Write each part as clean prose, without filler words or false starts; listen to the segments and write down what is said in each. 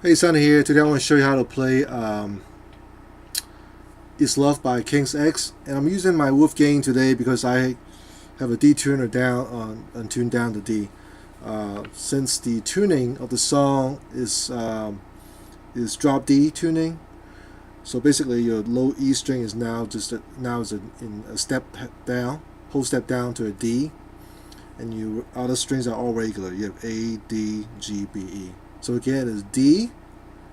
Hey, Sonny here. Today I want to show you how to play It's Love by King's X. And I'm using my Wolf gain today because I have a D tuner down and tuned down the D. Since the tuning of the song is drop D tuning, so basically your low E string is now in a step down, whole step down to a D, and your other strings are all regular. You have A, D, G, B, E. So again, it's D,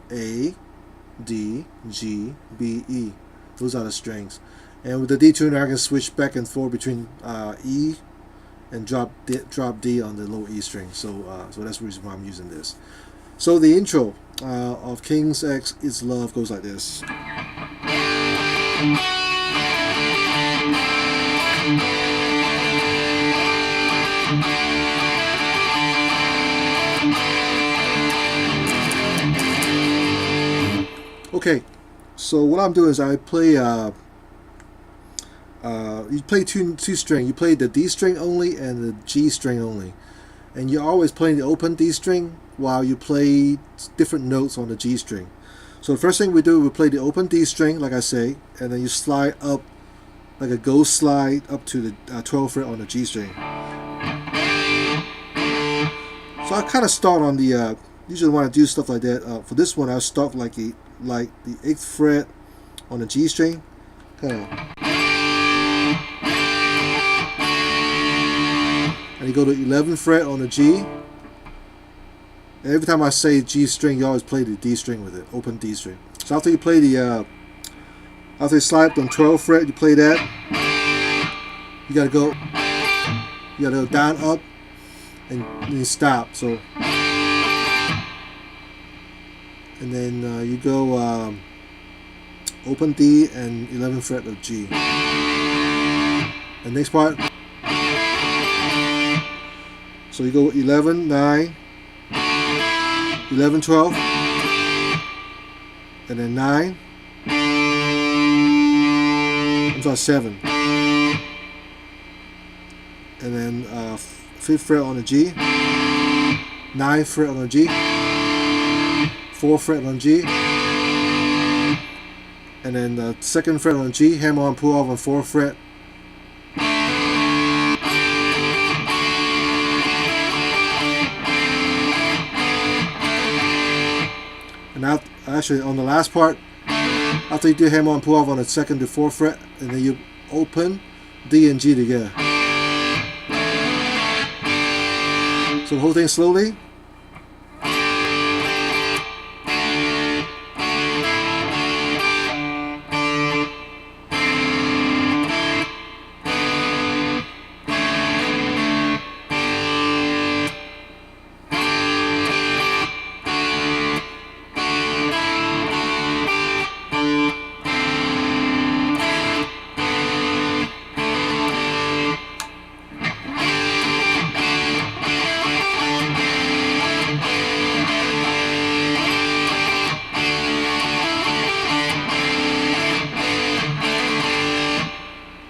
A, D, G, B, E. Those are the strings. And with the D tuner, I can switch back and forth between E and drop D on the low E string. So that's the reason why I'm using this. So the intro of King's X Is Love goes like this. Okay, so what I'm doing is I play you play two string. You play the D string only and the G string only, and you're always playing the open D string while you play different notes on the G string. So the first thing we do, we play the open D string, like I say, and then you slide up like a ghost slide up to the 12th fret on the G string. So I kind of start on the usually when I do stuff like that. For this one, I start like the 8th fret on the G string, kind of, and you go to 11th fret on the G. And every time I say G string, you always play the D string with it, open D string. So after you play the after you slide up on 12th fret, you play that. You gotta go down, up, and then stop. So, and then you go open D and 11th fret of G. And next part, so you go 11, 9, 11, 12, and then 9. I'm sorry, 7. And then 5th fret on the G, 9th fret on the G, 4th fret on G, and then the 2nd fret on G, hammer on, pull off on 4th fret. And now, actually, on the last part, after you do hammer on, pull off on the 2nd to 4th fret, and then you open D and G together. So the whole thing slowly.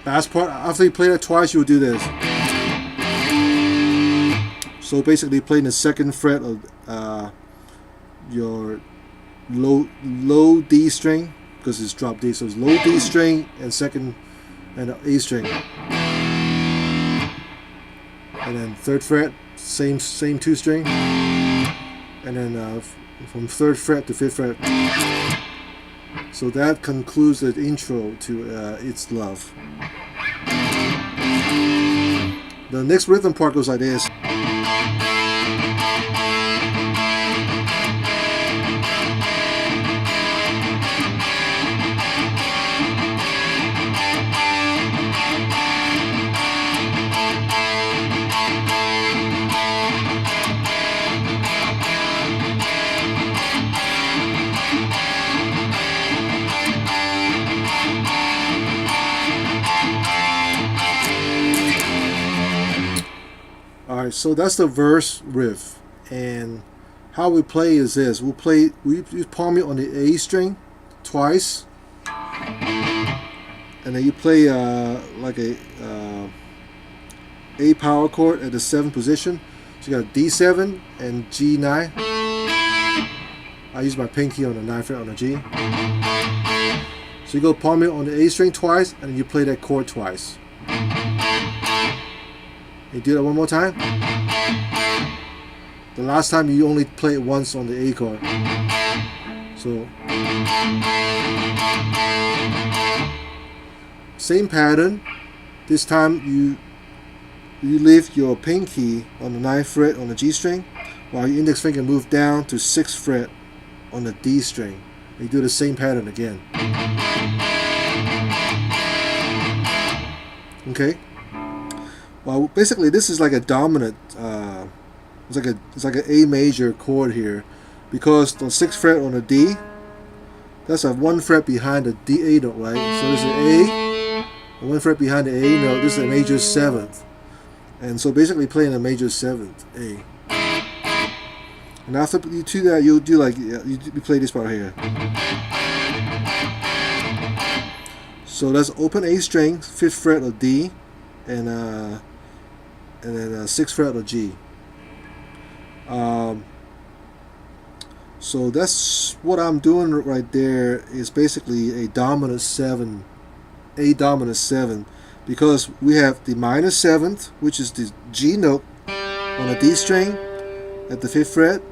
Last part, after you play that twice, you will do this. So basically, playing the 2nd fret of your low D string, because it's drop D, so it's low D string and 2nd and A string, and then 3rd fret, same 2 string, and then from 3rd fret to 5th fret. So that concludes the intro to It's Love. The next rhythm part goes like this. Alright, so that's the verse riff, and how we play is this. We palm it on the A string twice, and then you play like a A power chord at the 7th position. So you got D7 and G9. I use my pinky on the 9th fret on the G. So you go palm mute on the A string twice, and then you play that chord twice. You do that one more time. The last time you only play it once on the A chord. So same pattern. This time you leave your pinky on the 9th fret on the G string, while your index finger move down to 6th fret on the D string. You do the same pattern again. Okay. Well, basically this is like a dominant. It's like an A major chord here, because the 6th fret on the D, that's a 1 fret behind the D A note, right? So this is A, 1 fret behind the A note. This is a major 7th, and so basically playing a major 7th A. And after you do that, you'll do like you play this part here. So that's open A string, 5th fret of D, and then 6th fret of G. So that's what I'm doing right there. Is basically a dominant 7, A dominant 7, because we have the minor 7th, which is the G note on the D string at the 5th fret,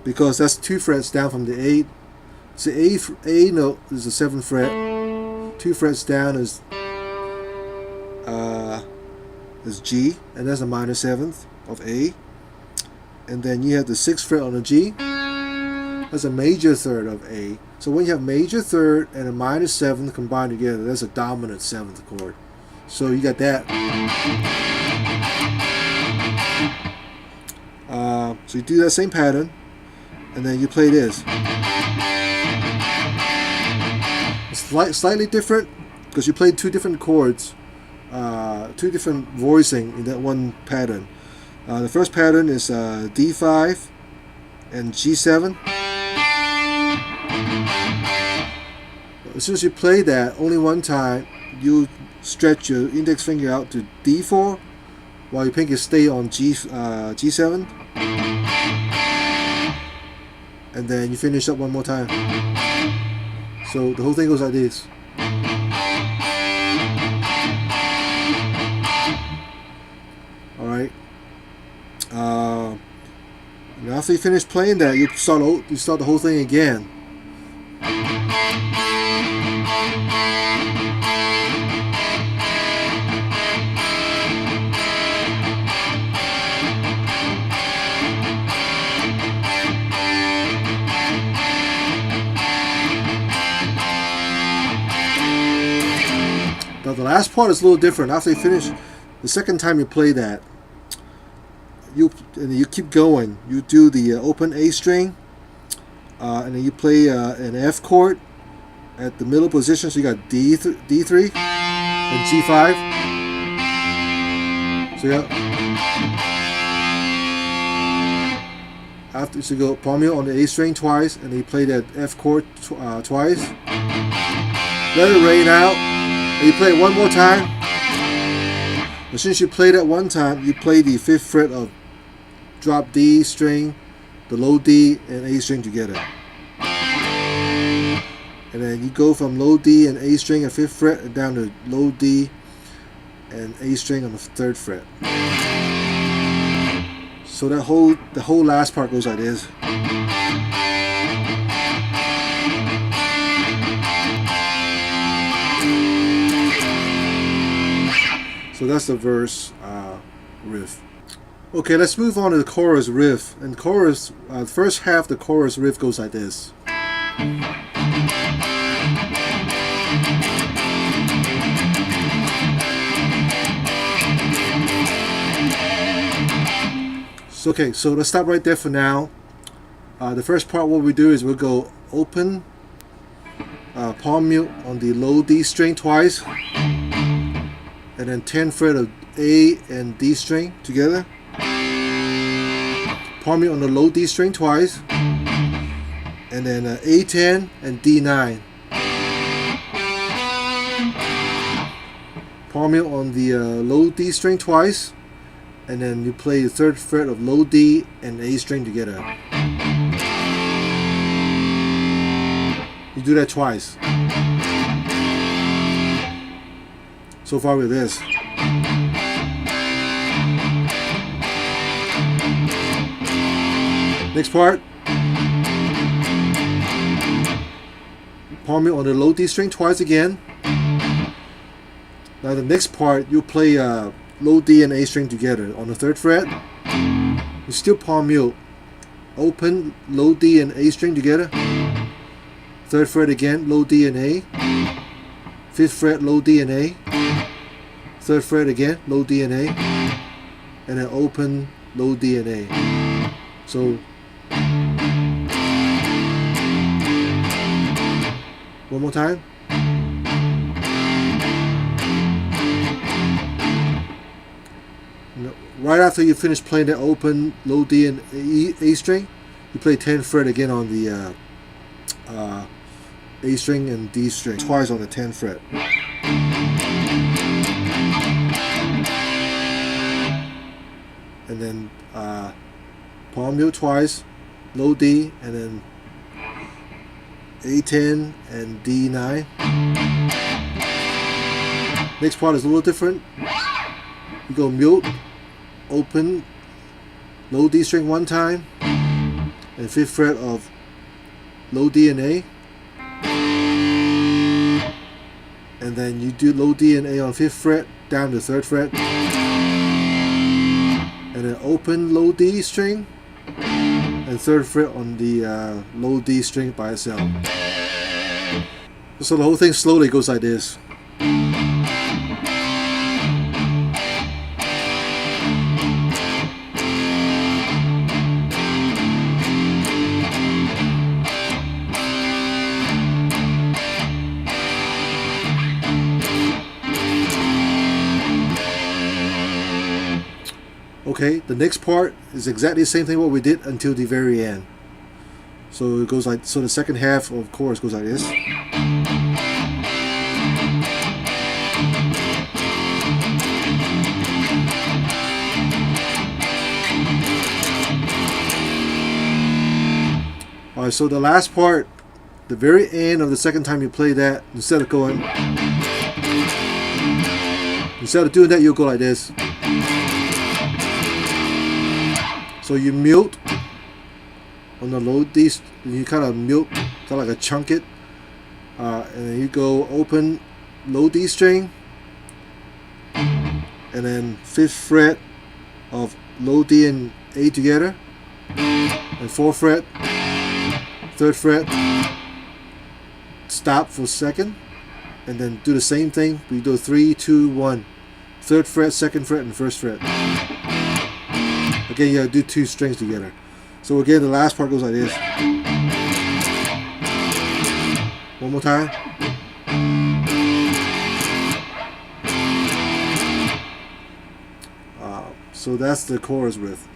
because that's 2 frets down from the A. So A note is the 7th fret. 2 frets down is G, and that's a minor 7th of A. And then you have the 6th fret on the G. That's a major 3rd of A. So when you have major 3rd and a minor 7th combined together, that's a dominant 7th chord. So you got that. So you do that same pattern, and then you play this. It's slightly different because you played 2 different chords, 2 different voicing in that one pattern. The first pattern is D5 and G7. As soon as you play that only one time, you stretch your index finger out to D4, while your pinky stay on G7, and then you finish up one more time. So the whole thing goes like this. All right. And after you finish playing that, you start the whole thing again. Now the last part is a little different. After you finish, the second time you play that, you keep going. You do the open A string, and then you play an F chord at the middle position. So you got D3 and G5. So yeah. After, so you go palm mute on the A string twice, and then you play that F chord twice. Let it rain out. And you play it one more time. As soon as you play that one time, you play the 5th fret of drop D string, the low D and A string together. And then you go from low D and A string at 5th fret and down to low D and A string on the 3rd fret. So the whole last part goes like this. So that's the verse riff. Okay, let's move on to the chorus riff. And chorus, the first half of the chorus riff goes like this. So, okay, so let's stop right there for now. The first part, what we do is we'll go open, palm mute on the low D string twice, and then 10th fret of A and D string together. Palm mute on the low D string twice, and then A10 and D9. Palm mute on the low D string twice, and then you play the 3rd fret of low D and A string together. do that twice. So far with this. Next part, palm mute on the low D string twice again. Now the next part, you play low D and A string together on the 3rd fret. You still palm mute, open low D and A string together. 3rd fret again, low D and A. 5th fret, low D and A. 3rd fret again, low D and A. And then open low D and A. So one more time. Right after you finish playing that open low D and A string, you play 10th fret again on the A string and D string, twice on the 10th fret. And then palm mute twice, low D, and then A10 and D9. Next part is a little different. You go mute, open low D string one time, and 5th fret of low D and A, and then you do low D and A on 5th fret down to 3rd fret, and then open low D string and 3rd fret on the low D string by itself. So the whole thing slowly goes like this. Okay, the next part is exactly the same thing what we did until the very end. So it goes like, so the second half of chorus goes like this. Alright, so the last part, the very end of the second time you play that, instead of doing that, you'll go like this. So you mute on the low D, you kind of mute, kind of like a chunk it, and then you go open low D string, and then 5th fret of low D and A together, and 4th fret, 3rd fret, stop for a second, and then do the same thing. We do 3, 2, 1, 3rd fret, 2nd fret, and 1st fret. Again, you gotta do 2 strings together. So again, the last part goes like this. One more time. So that's the chorus riff.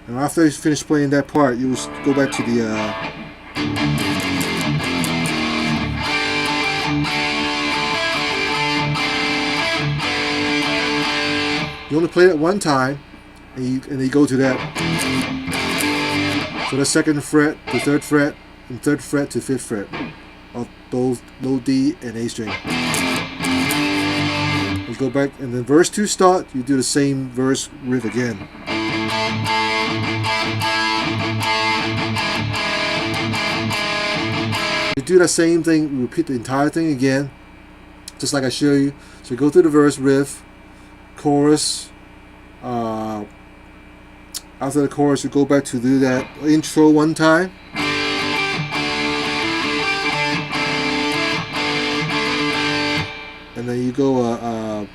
And after you finish playing that part, you will go back to the you only play it one time, and you go to that. So the 2nd fret to 3rd fret, and 3rd fret to 5th fret of both low D and A string. You go back, and then verse 2 start, you do the same verse riff again. You do the same thing, repeat the entire thing again, just like I show you. So you go through the verse riff, chorus. After the chorus, you go back to do that intro one time. And then you go,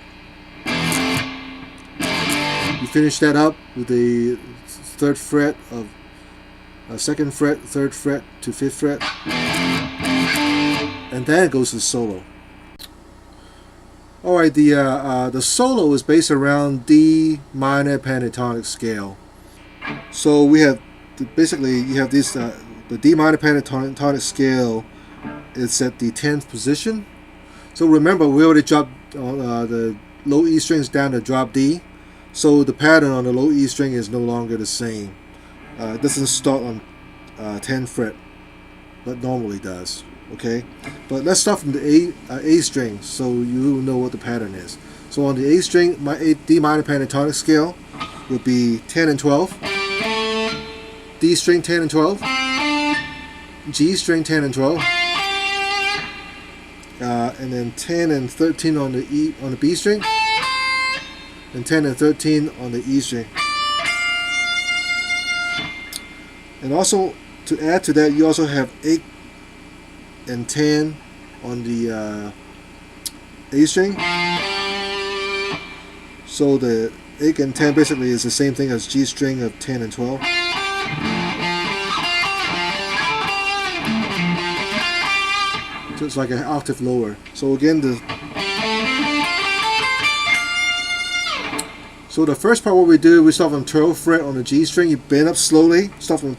you finish that up with the 3rd fret of 2nd fret, 3rd fret to 5th fret. And then it goes to solo. Alright, the solo is based around D minor pentatonic scale. So we have, basically you have this, the D minor pentatonic scale is at the 10th position. So remember, we already dropped the low E strings down to drop D. So the pattern on the low E string is no longer the same. It doesn't start on 10th fret. but normally does. Okay, but let's start from the A string so you know what the pattern is. So on the A string, my D minor pentatonic scale would be 10 and 12, D string 10 and 12, G string 10 and 12, and then 10 and 13 on the B string, and 10 and 13 on the E string. And also to add to that, you also have 8 and 10 on the A string. So the 8 and 10 basically is the same thing as G string of 10 and 12. So it's like an octave lower. So again, the first part, what we do, we start from 12th fret on the G string. You bend up slowly. Start from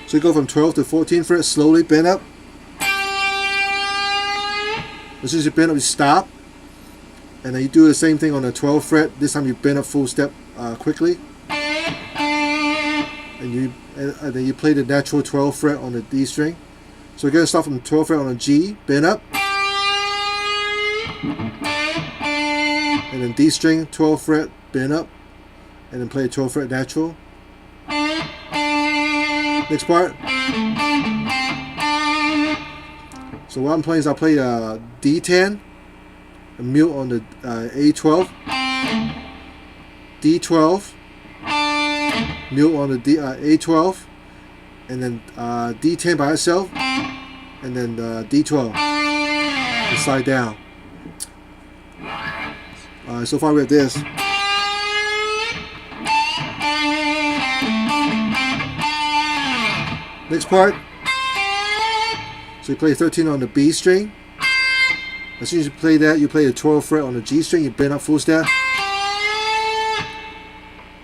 so you go from 12th to 14th fret, slowly bend up. As soon as you bend up, you stop, and then you do the same thing on the 12th fret. This time you bend up full step quickly, and then you play the natural 12th fret on the D string. So you're going to start from 12th fret on the G, bend up, and then D string 12th fret, bend up, and then play 12th fret natural. Next part. So what I'm playing is I'll play D10, a mute on the A12, D12, mute on the A12, and then D10 by itself, and then D12, and slide down. So far we have this. Next part. So you play 13 on the B string. As soon as you play that, you play the 12th fret on the G string. You bend up full step,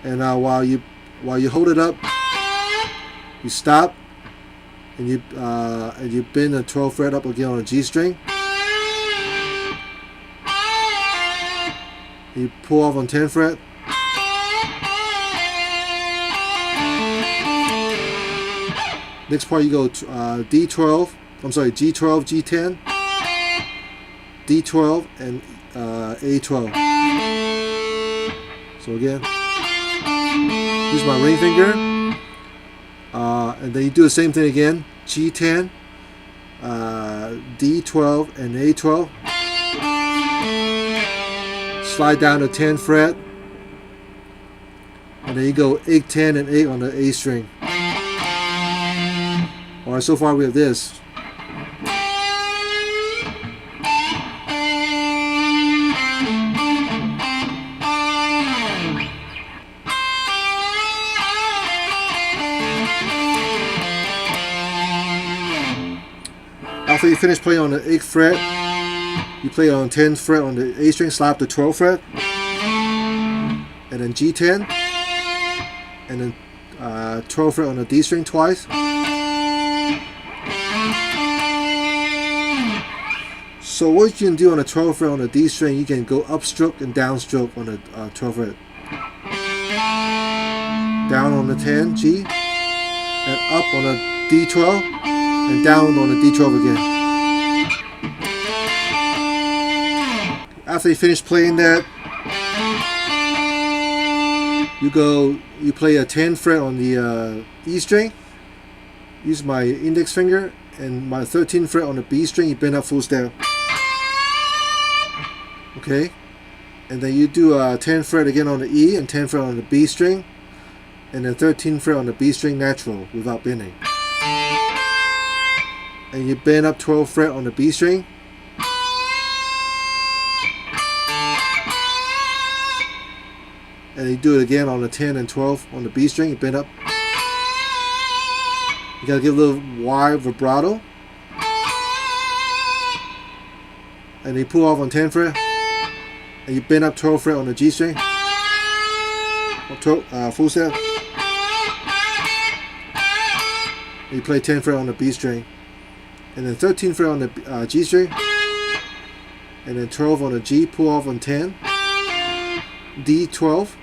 and while you hold it up, you stop, and you bend the 12th fret up again on the G string. You pull off on 10th fret. Next part, you go D12. I'm sorry, G12, G10, D12, and A12. So again, use my ring finger, and then you do the same thing again. G10, D12, and A12. Slide down to 10th fret, and then you go 8, 10, and 8 on the A string. Alright, so far we have this. After you finish playing on the 8th fret, you play on 10th fret on the A string, slide up the 12th fret, and then G10, and then 12th fret on the D string twice. So what you can do on the 12th fret on the D string, you can go upstroke and downstroke on the 12th fret. Down on the 10 G, and up on the D12, and down on the D12 again. After you finish playing that, you play a 10th fret on the E string. Use my index finger, and my 13th fret on the B string. You bend up full step. Okay, and then you do a 10th fret again on the E, and 10th fret on the B string, and then 13th fret on the B string natural without bending. And you bend up 12th fret on the B string. And you do it again on the 10 and 12 on the B string. You bend up. You gotta give a little wide vibrato. And you pull off on 10th fret. And you bend up 12th fret on the G string. Full step. And you play 10th fret on the B string. And then 13th fret on the G string. And then 12 on the G, pull off on 10. D12.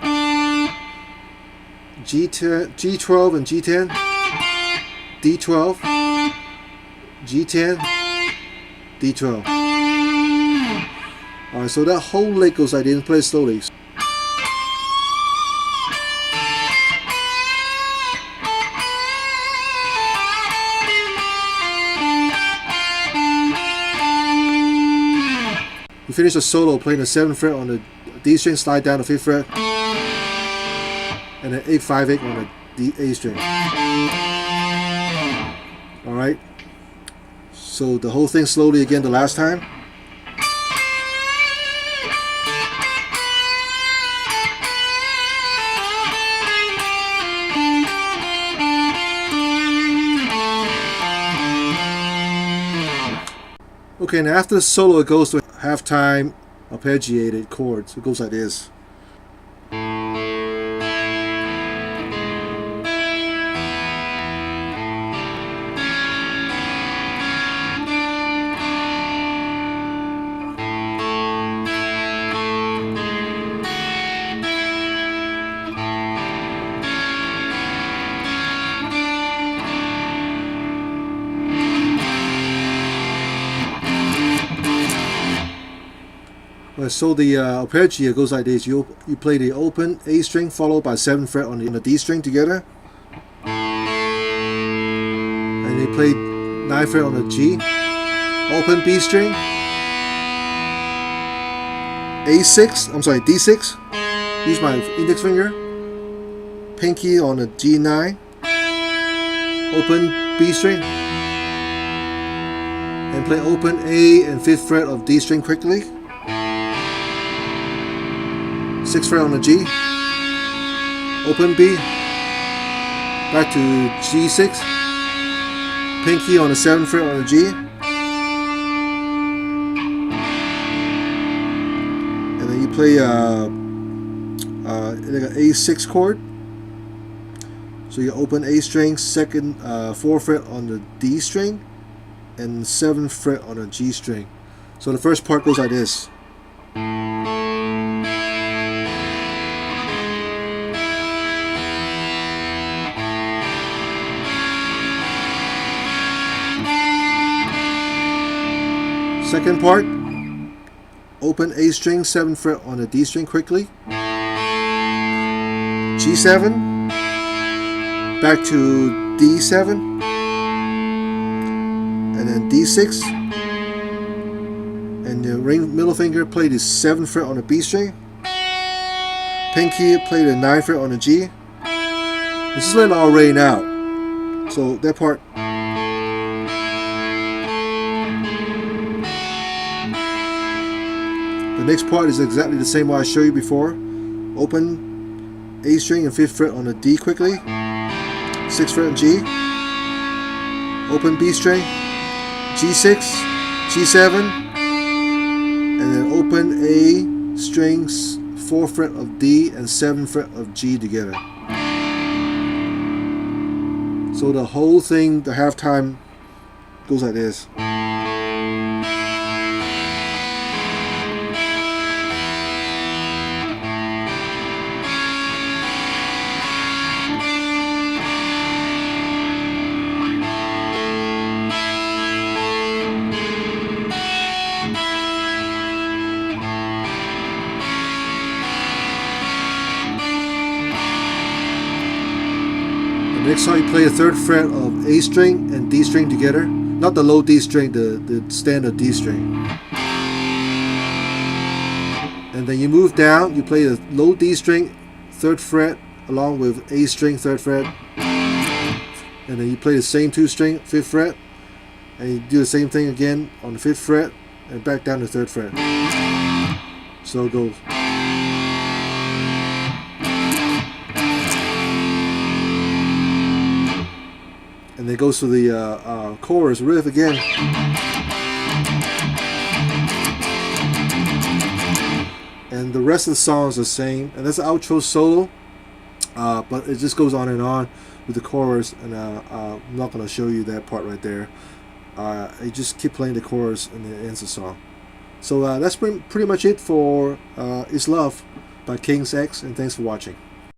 G, G10, G12 and G10, D12, G10, D12. Alright, so that whole lick goes like this. Play it slowly. You finish the solo playing the 7th fret on the D string, slide down the 5th fret, and then 8-5-8 on the A string. Alright, so the whole thing slowly again the last time. Okay, and after the solo it goes to halftime arpeggiated chords. It goes like this. So the arpeggio goes like this. You play the open A string followed by 7th fret on the D string together, and you play 9th fret on the G, open B string, D6. Use my index finger, pinky on the G9, open B string, and play open A and 5th fret of D string quickly. 6th fret on the G, open B, back to G6, pinky on the 7th fret on the G, and then you play like an A6 chord. So you open A string, 4th fret on the D string, and 7th fret on the G string. So the first part goes like this. Second part, open A string, 7th fret on the D string quickly, G7, back to D7, and then D6, and the middle finger play the 7th fret on the B string, pinky play the 9th fret on the G. This is letting it all rain out, so that part. The next part is exactly the same way I showed you before. Open A string and 5th fret on the D quickly, 6th fret on G, open B string, G6, G7, and then open A strings, 4th fret of D and 7th fret of G together. So the whole thing, the halftime, goes like this. Next time you play the 3rd fret of A string and D string together. Not the low D string, the standard D string. And then you move down, you play the low D string, 3rd fret, along with A string, 3rd fret. And then you play the same 2 string, 5th fret. And you do the same thing again on the 5th fret, and back down to 3rd fret. So it goes. And then it goes to the chorus riff again. And the rest of the song is the same. And that's the outro solo. But it just goes on and on with the chorus. And I'm not going to show you that part right there. I just keep playing the chorus and it ends the song. So that's pretty much it for Is Love by King's X. And thanks for watching.